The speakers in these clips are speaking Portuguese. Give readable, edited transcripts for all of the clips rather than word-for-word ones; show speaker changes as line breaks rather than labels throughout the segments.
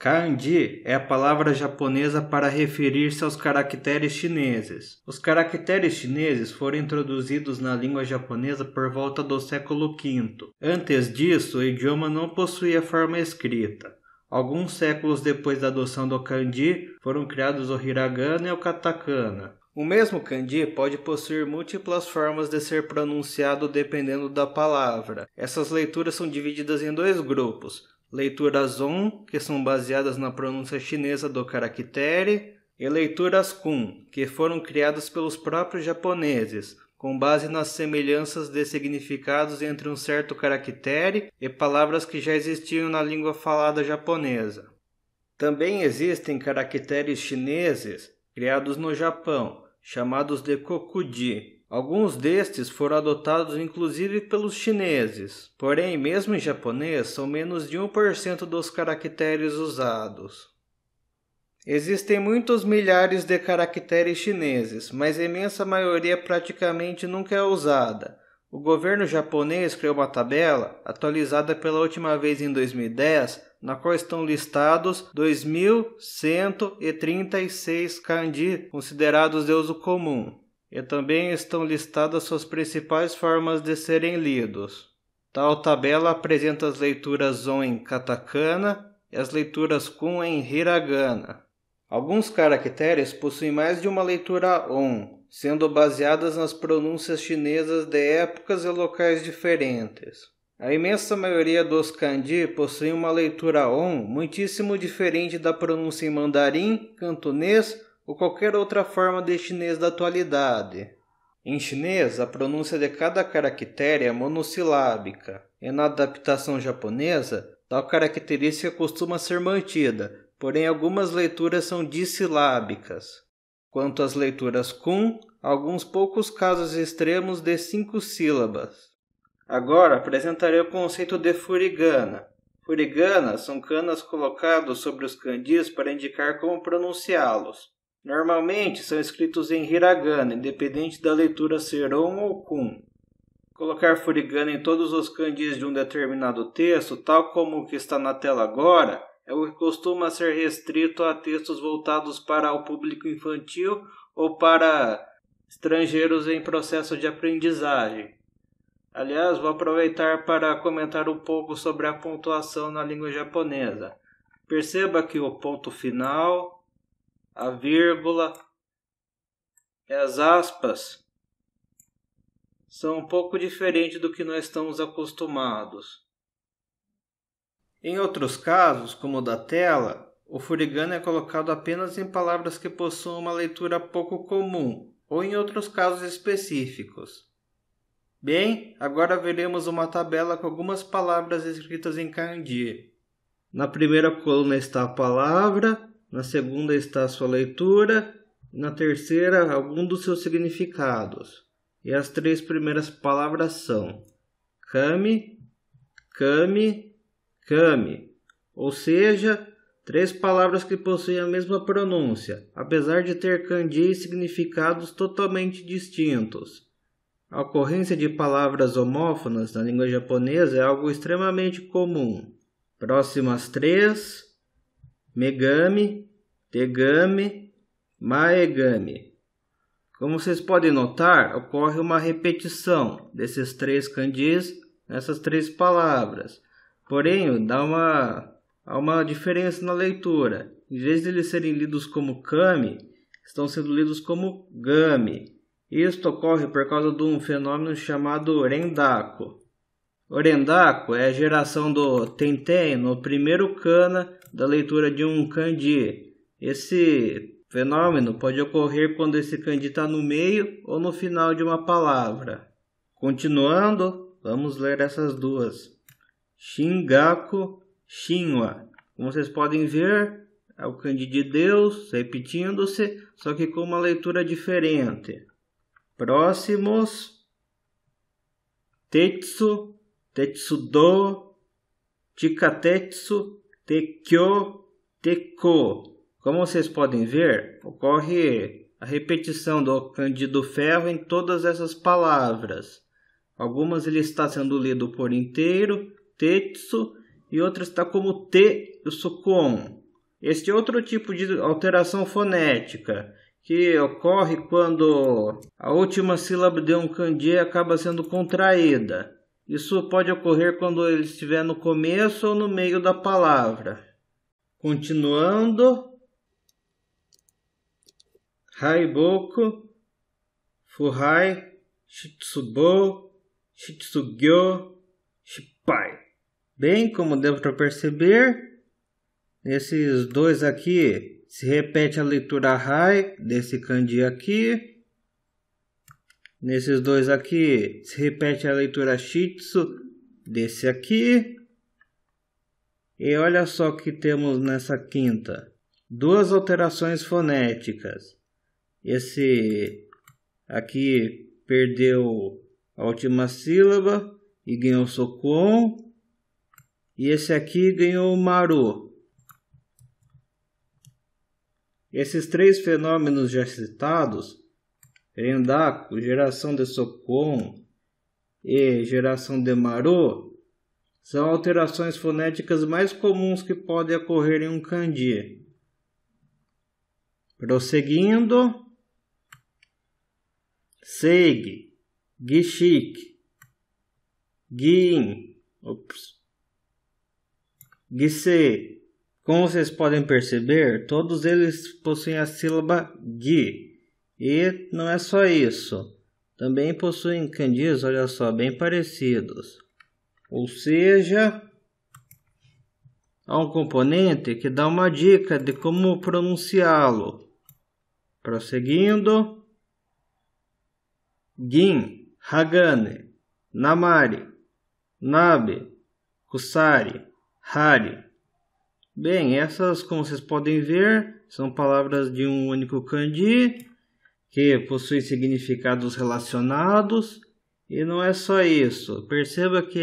Kanji é a palavra japonesa para referir-se aos caracteres chineses. Os caracteres chineses foram introduzidos na língua japonesa por volta do século V. Antes disso, o idioma não possuía forma escrita. Alguns séculos depois da adoção do kanji, foram criados o hiragana e o katakana. O mesmo kanji pode possuir múltiplas formas de ser pronunciado dependendo da palavra. Essas leituras são divididas em dois grupos: leituras on, que são baseadas na pronúncia chinesa do caractere, e leituras kun, que foram criadas pelos próprios japoneses, com base nas semelhanças de significados entre um certo caractere e palavras que já existiam na língua falada japonesa. Também existem caracteres chineses criados no Japão, chamados de kokuji. Alguns destes foram adotados inclusive pelos chineses, porém, mesmo em japonês, são menos de 1% dos caracteres usados. Existem muitos milhares de caracteres chineses, mas a imensa maioria praticamente nunca é usada. O governo japonês criou uma tabela, atualizada pela última vez em 2010, na qual estão listados 2.136 kanji considerados de uso comum. E também estão listadas suas principais formas de serem lidos. Tal tabela apresenta as leituras on em katakana e as leituras kun em hiragana. Alguns caracteres possuem mais de uma leitura on, sendo baseadas nas pronúncias chinesas de épocas e locais diferentes. A imensa maioria dos kanji possui uma leitura on muitíssimo diferente da pronúncia em mandarim, cantonês ou qualquer outra forma de chinês da atualidade. Em chinês, a pronúncia de cada caractere é monossilábica, e na adaptação japonesa, tal característica costuma ser mantida, porém algumas leituras são dissilábicas. Quanto às leituras kun, há alguns poucos casos extremos de 5 sílabas. Agora apresentarei o conceito de furigana. Furigana são kanas colocados sobre os kanjis para indicar como pronunciá-los. Normalmente são escritos em hiragana, independente da leitura ser on ou kun. Colocar furigana em todos os kanjis de um determinado texto, tal como o que está na tela agora, é o que costuma ser restrito a textos voltados para o público infantil ou para estrangeiros em processo de aprendizagem. Aliás, vou aproveitar para comentar um pouco sobre a pontuação na língua japonesa. Perceba que o ponto final, a vírgula e as aspas são um pouco diferentes do que nós estamos acostumados. Em outros casos, como o da tela, o furigana é colocado apenas em palavras que possuam uma leitura pouco comum, ou em outros casos específicos. Bem, agora veremos uma tabela com algumas palavras escritas em kanji. Na primeira coluna está a palavra, na segunda está a sua leitura, e na terceira algum dos seus significados. E as 3 primeiras palavras são kami, kami, kami, ou seja, 3 palavras que possuem a mesma pronúncia, apesar de ter kanji e significados totalmente distintos. A ocorrência de palavras homófonas na língua japonesa é algo extremamente comum. Próximas 3, megami, tegami, maegami. Como vocês podem notar, ocorre uma repetição desses 3 kanjis nessas 3 palavras. Porém, há uma diferença na leitura. Em vez de eles serem lidos como kami, estão sendo lidos como gami. Isto ocorre por causa de um fenômeno chamado rendaku. O rendaku é a geração do tenten no primeiro kana da leitura de um kanji. Esse fenômeno pode ocorrer quando esse kanji está no meio ou no final de uma palavra. Continuando, vamos ler essas duas. Shingaku, Shinwa. Como vocês podem ver, é o kanji de Deus repetindo-se, só que com uma leitura diferente. Próximos. Tetsu, Tetsudo, Chikatetsu, Tekkyo, Tekko. Como vocês podem ver, ocorre a repetição do kanji do ferro em todas essas palavras. Algumas ele está sendo lido por inteiro, Tetsu, e outras está como Te e Sukon. Este outro tipo de alteração fonética, que ocorre quando a última sílaba de um kanji acaba sendo contraída. Isso pode ocorrer quando ele estiver no começo ou no meio da palavra. Continuando. Haiboku, Fuhai, Shitsubo, Shitsugyo, Shippai. Bem, como deu para perceber, nesses dois aqui se repete a leitura Hai desse kanji aqui. Nesses dois aqui se repete a leitura Shitsu desse aqui. E olha só o que temos nessa quinta. Duas alterações fonéticas. Esse aqui perdeu a última sílaba e ganhou Sokon. E esse aqui ganhou Maru. Esses três fenômenos já citados, Rendaku, geração de Sokon e geração de Maru, são alterações fonéticas mais comuns que podem ocorrer em um kanji. Prosseguindo. Seigi, Gishiki, Gin, Gisei. Como vocês podem perceber, todos eles possuem a sílaba Gi. E não é só isso. Também possuem kanjis, olha só, bem parecidos. Ou seja, há um componente que dá uma dica de como pronunciá-lo. Prosseguindo. Gin, Hagane, Namari, Nabe, Kusari, Hari. Bem, essas, como vocês podem ver, são palavras de um único kanji, que possuem significados relacionados. E não é só isso. Perceba que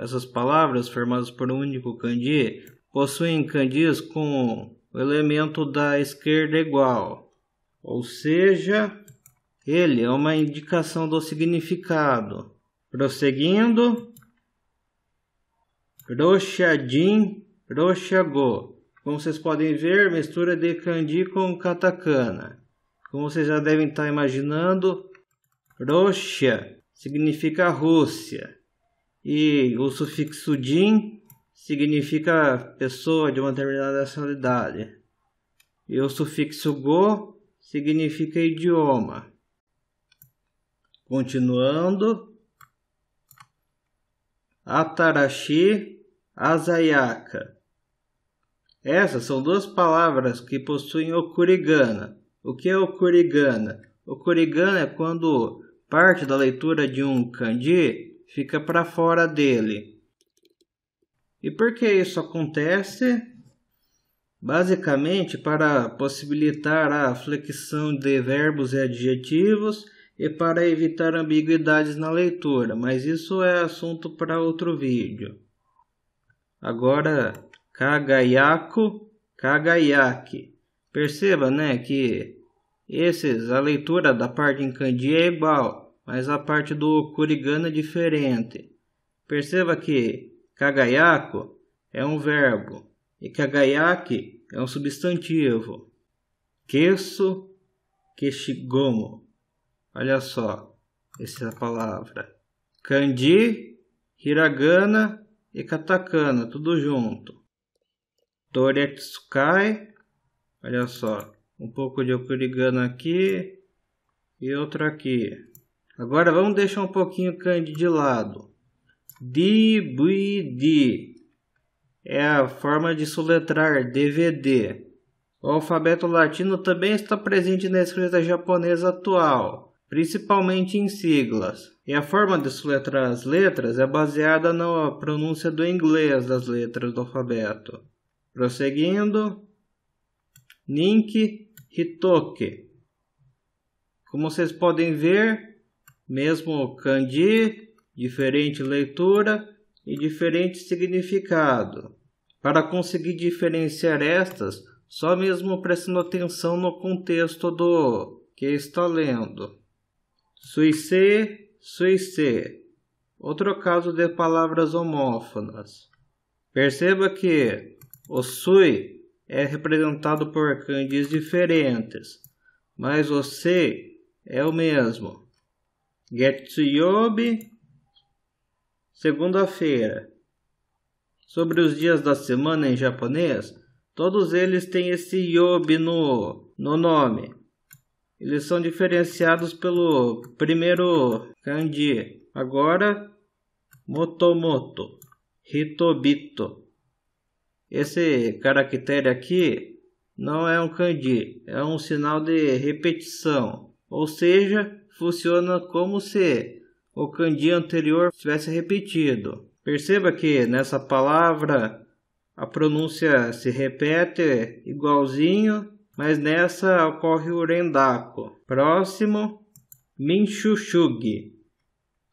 essas palavras formadas por um único kanji possuem kanjis com o elemento da esquerda igual. Ou seja, ele é uma indicação do significado. Prosseguindo. Roshajin, Roshago. Como vocês podem ver, mistura de kanji com katakana. Como vocês já devem estar imaginando, Rosha significa Rússia. E o sufixo jin significa pessoa de uma determinada nacionalidade. E o sufixo go significa idioma. Continuando. Atarashi, Azayaka. Essas são duas palavras que possuem o kurigana. O que é o kurigana? O kurigana é quando parte da leitura de um kanji fica para fora dele. E por que isso acontece? Basicamente para possibilitar a flexão de verbos e adjetivos e para evitar ambiguidades na leitura, mas isso é assunto para outro vídeo. Agora, Kagayaku, Kagayaki. Perceba, que a leitura da parte em kanji é igual, mas a parte do kurigana é diferente. Perceba que Kagayaku é um verbo e Kagayaki é um substantivo. Kesu, Keshigomo. Olha só, essa palavra. Kanji, hiragana e katakana, tudo junto. Toretsukai, olha só, um pouco de kurigana aqui e outro aqui. Agora vamos deixar um pouquinho o kanji de lado. DVD é a forma de soletrar DVD. O alfabeto latino também está presente na escrita japonesa atual, principalmente em siglas. E a forma de soletrar as letras é baseada na pronúncia do inglês das letras do alfabeto. Prosseguindo. Ninki, Hitoke. Como vocês podem ver, mesmo kanji, diferente leitura e diferente significado. Para conseguir diferenciar estas, só mesmo prestando atenção no contexto do que está lendo. Suisei, suisei. Outro caso de palavras homófonas. Perceba que o sui é representado por kanjis diferentes, mas o sei é o mesmo. Getsuyobi, segunda-feira. Sobre os dias da semana em japonês, todos eles têm esse yobi no nome. Eles são diferenciados pelo primeiro kanji. Agora, motomoto, hitobito. Esse caractere aqui não é um kanji, é um sinal de repetição. Ou seja, funciona como se o kanji anterior tivesse repetido. Perceba que nessa palavra a pronúncia se repete igualzinho, mas nessa ocorre o rendaku. Próximo, minshushugi.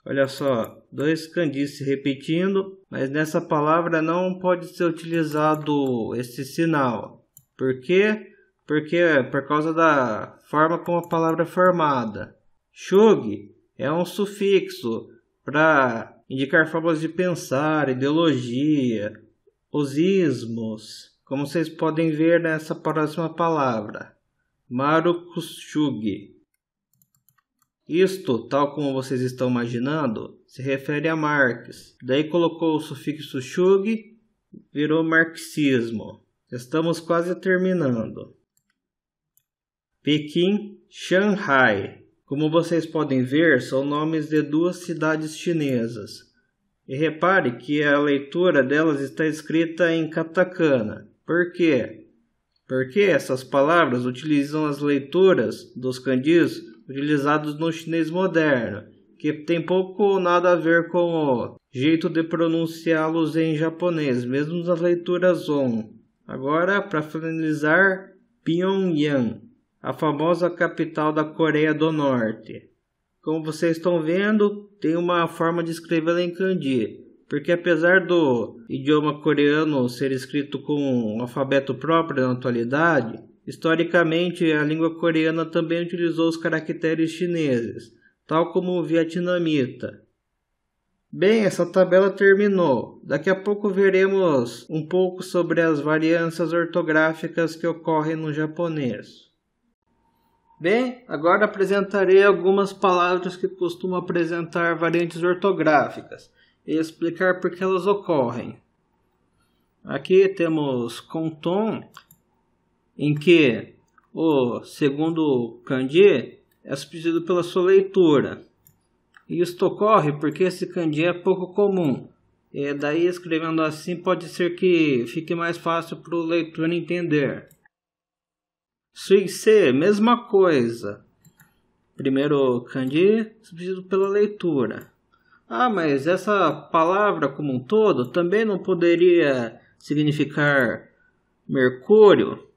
Olha só, dois kanjis se repetindo, mas nessa palavra não pode ser utilizado esse sinal. Por quê? Porque é por causa da forma como a palavra é formada. Shugi é um sufixo para indicar formas de pensar, ideologia, os ismos, como vocês podem ver nessa próxima palavra, marukushugi. Isto, tal como vocês estão imaginando, se refere a Marx. Daí colocou o sufixo shugi, virou marxismo. Estamos quase terminando. Pequim, Shanghai. Como vocês podem ver, são nomes de duas cidades chinesas. E repare que a leitura delas está escrita em katakana. Por quê? Porque essas palavras utilizam as leituras dos kanjis utilizados no chinês moderno, que tem pouco ou nada a ver com o jeito de pronunciá-los em japonês, mesmo nas leituras on. Agora, para finalizar, Pyongyang, a famosa capital da Coreia do Norte. Como vocês estão vendo, tem uma forma de escrevê-la em kanji, porque apesar do idioma coreano ser escrito com um alfabeto próprio na atualidade, historicamente a língua coreana também utilizou os caracteres chineses, tal como o vietnamita. Bem, essa tabela terminou. Daqui a pouco veremos um pouco sobre as variâncias ortográficas que ocorrem no japonês. Bem, agora apresentarei algumas palavras que costumam apresentar variantes ortográficas e explicar por que elas ocorrem. Aqui temos konton, em que o segundo kanji é substituído pela sua leitura. E isto ocorre porque esse kanji é pouco comum. E daí, escrevendo assim, pode ser que fique mais fácil para o leitor entender. Suisei, mesma coisa. Primeiro kanji substituído pela leitura. Ah, mas essa palavra como um todo também não poderia significar Mercúrio?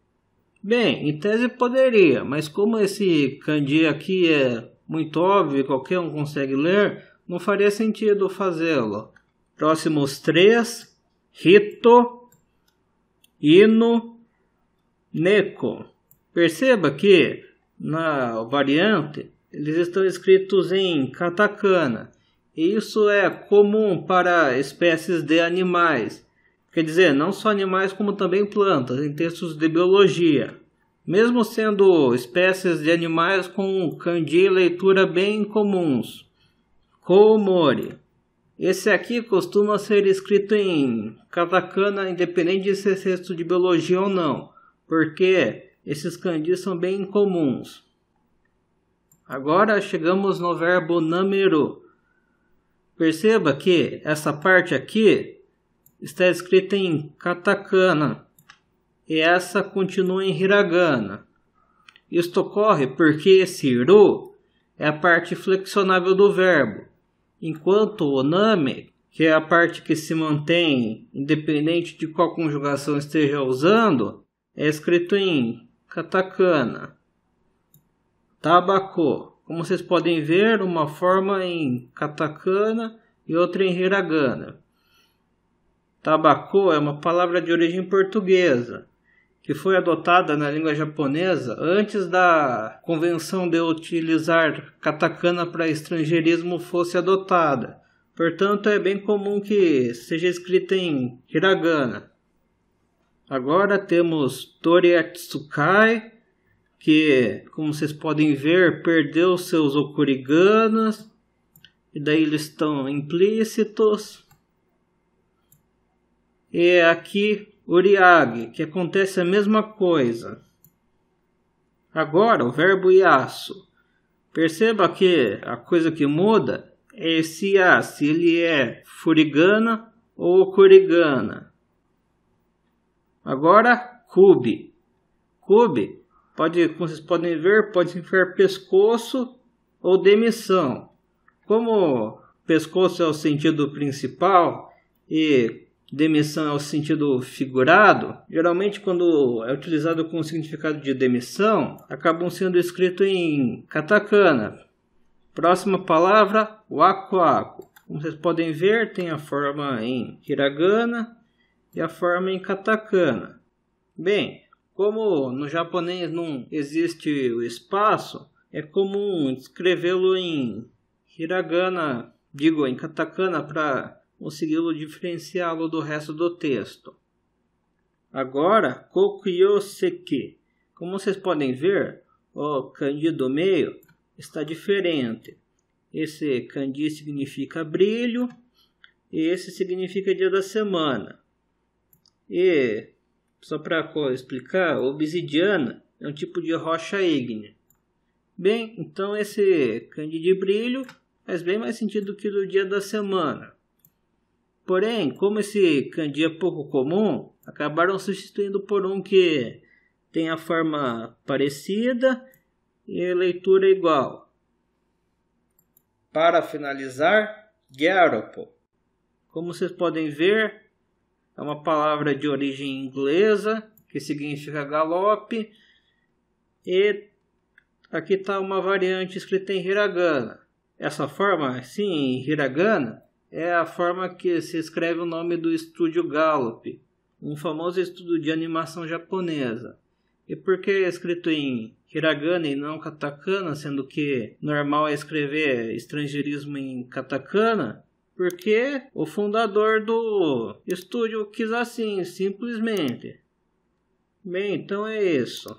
Bem, em tese poderia, mas como esse kanji aqui é muito óbvio e qualquer um consegue ler, não faria sentido fazê-lo. Próximos três: Hito, Ino, Neko. Perceba que na variante eles estão escritos em katakana. E isso é comum para espécies de animais. Quer dizer, não só animais como também plantas, em textos de biologia. Mesmo sendo espécies de animais com kanji e leitura bem comuns. Koumori. Esse aqui costuma ser escrito em katakana, independente de ser texto de biologia ou não, porque esses kanjis são bem comuns. Agora chegamos no verbo nameru. Perceba que essa parte aqui está escrita em katakana e essa continua em hiragana. Isto ocorre porque esse ru é a parte flexionável do verbo, enquanto o name, que é a parte que se mantém independente de qual conjugação esteja usando, é escrito em katakana. Tabako. Como vocês podem ver, uma forma em katakana e outra em hiragana. Tabako é uma palavra de origem portuguesa, que foi adotada na língua japonesa antes da convenção de utilizar katakana para estrangeirismo fosse adotada. Portanto, é bem comum que seja escrita em hiragana. Agora temos Toriatsukai, que, como vocês podem ver, perdeu seus okuriganas, e daí eles estão implícitos. E aqui Uriage, que acontece a mesma coisa. Agora o verbo yasu. Perceba que a coisa que muda é esse ya, se ele é furigana ou okurigana. Agora kubi. Kubi, como vocês podem ver, pode significar pescoço ou demissão. Como pescoço é o sentido principal e demissão é o sentido figurado, geralmente quando é utilizado com o significado de demissão, acabam sendo escritos em katakana. Próxima palavra, waku-waku. Como vocês podem ver, tem a forma em hiragana e a forma em katakana. Bem, como no japonês não existe o espaço, é comum escrevê-lo em hiragana, em katakana, para consegui-lo diferenciá-lo do resto do texto. Agora, kokuyoseki. Como vocês podem ver, o kanji do meio está diferente. Esse kanji significa brilho e esse significa dia da semana. E, só para explicar, obsidiana é um tipo de rocha ígnea. Bem, então esse kanji de brilho faz bem mais sentido que do dia da semana. Porém, como esse kanji é pouco comum, acabaram substituindo por um que tem a forma parecida e a leitura igual. Para finalizar, gyaropo. Como vocês podem ver, é uma palavra de origem inglesa que significa galope. E aqui está uma variante escrita em hiragana. Essa forma, sim, em hiragana, é a forma que se escreve o nome do estúdio Gallop, um famoso estúdio de animação japonesa. E por que é escrito em hiragana e não katakana, sendo que normal é escrever estrangeirismo em katakana? Porque o fundador do estúdio quis assim, simplesmente. Bem, então é isso.